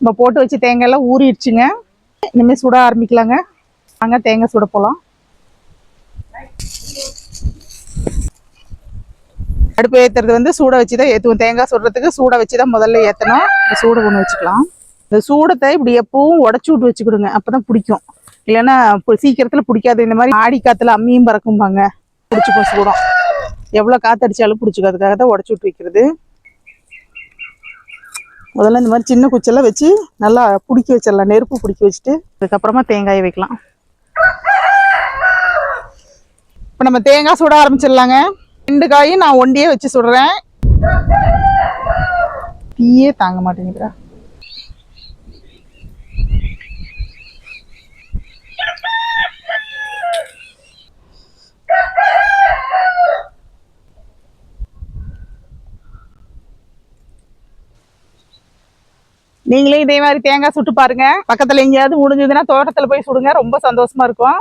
நம்ம போட்டு வச்சு தேங்காய் எல்லாம் ஊறிடுச்சுங்க. இனிமேல் சுட ஆரம்பிக்கலாங்க. வாங்க தேங்காய் சுட போகலாம். அடுப்பு ஏற்றுறது வந்து சூட வச்சு தான் ஏற்றுவோம். தேங்காய் சுடுறதுக்கு சூட வச்சு தான் முதல்ல ஏற்றணும். சூட ஒன்று வச்சுக்கலாம். இந்த சூடத்தை இப்படி எப்பவும் உடச்சி விட்டு வச்சுக்கிடுங்க, அப்போ தான் பிடிக்கும். இல்லைன்னா சீக்கிரத்தில் பிடிக்காது. இந்த மாதிரி ஆடி காற்றுல அம்மியும் பறக்கும்பாங்க, பிடிச்சிக்கும் சூடம். எவ்வளோ காற்றடிச்சாலும் பிடிச்சிக்கும். அதுக்காக தான் உடச்சி விட்டு வைக்கிறது. முதல்ல இந்த மாதிரி சின்ன குச்செல்லாம் வச்சு நல்லா பிடிக்க வச்சிடலாம். நெருப்பு பிடிக்க வச்சுட்டு அதுக்கப்புறமா தேங்காயை வைக்கலாம். இப்போ நம்ம தேங்காய் சுட ஆரம்பிச்சிடலாங்க. 2 காயும் நான் ஒண்டியே வச்சு சுடுறேன். தீயே தாங்க மாட்டேங்குதுடா. நீங்களே இதே மாதிரி தேங்காய் சுட்டு பாருங்க. பக்கத்துல எங்கேயாவது முடிஞ்சதுன்னா தோட்டத்துல போய் சுடுங்க, ரொம்ப சந்தோஷமா இருக்கும்.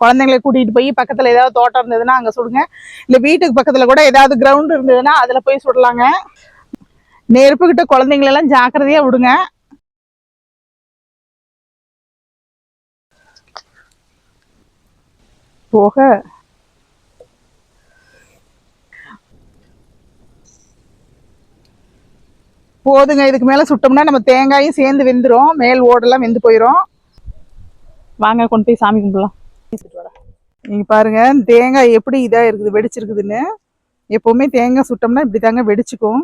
குழந்தைங்களை கூட்டிகிட்டு போய் பக்கத்தில் ஏதாவது தோட்டம் இருந்ததுன்னா அங்கே சுடுங்க. இல்லை வீட்டுக்கு பக்கத்தில் கூட ஏதாவது கிரவுண்ட் இருந்ததுன்னா அதில் போய் சுடலாங்க. நெருப்புக்கிட்ட குழந்தைங்களெல்லாம் ஜாக்கிரதையாக விடுங்க. போக போதுங்க. இதுக்கு மேலே சுட்டோம்னா நம்ம தேங்காயும் சேர்ந்து வெந்துடும். மேல் ஓடெல்லாம் வெந்து போயிடும். வாங்க கொண்டு போய் சாமி கும்பிடலாம். நீங்க பாருங்க தேங்காய் எப்படி இதா இருக்குது, வெடிச்சிருக்குதுன்னு. எப்பவுமே தேங்காய் சுட்டோம்னா இப்படி தாங்க வெடிச்சுக்கும்.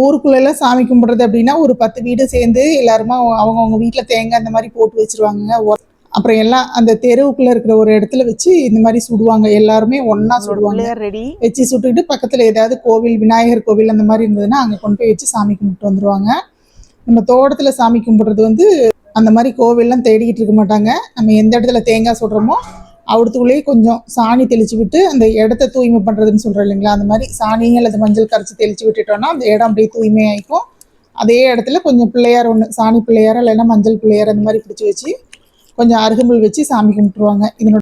ஊருக்குள்ள எல்லாம் சாமி கும்பிடுறது அப்படின்னா ஒரு 10 வீடு சேர்ந்து எல்லாருமா அவங்கவுங்க வீட்டுல தேங்காய் இந்த மாதிரி போட்டு வச்சிருவாங்க. அப்புறம் எல்லாம் அந்த தெருவுக்குள்ள இருக்கிற ஒரு இடத்துல வச்சு இந்த மாதிரி சுடுவாங்க. எல்லாருமே ஒன்னா சுடுவாங்க. வச்சு சுட்டுக்கிட்டு பக்கத்துல ஏதாவது கோவில், விநாயகர் கோவில் அந்த மாதிரி இருந்ததுன்னா அங்க கொண்டு போய் வச்சு சாமி கும்பிட்டு வந்துருவாங்க. நம்ம தோட்டத்துல சாமி கும்பிடுறது வந்து அந்த மாதிரி கோவில்லாம் தேடிக்கிட்டு இருக்க மாட்டாங்க. நம்ம எந்த இடத்துல தேங்காய் சுடுறோமோ அவடுத்துக்குள்ளேயே கொஞ்சம் சாணி தெளிச்சு விட்டு அந்த இடத்த தூய்மை பண்ணுறதுன்னு சொல்கிறோம் இல்லைங்களா, அந்த மாதிரி சாணி அல்லது மஞ்சள் கரைச்சி தெளிச்சு விட்டுட்டோம்னா அந்த இடம் அப்படியே தூய்மையாயிக்கும். அதே இடத்துல கொஞ்சம் பிள்ளையார் ஒன்று, சாணி பிள்ளையார் இல்லைன்னா மஞ்சள் பிள்ளையார் அந்த மாதிரி பிடிச்சி வச்சு கொஞ்சம் அருகம்புல் வச்சு சாமி கும்பிட்டுருவாங்க. இதனோட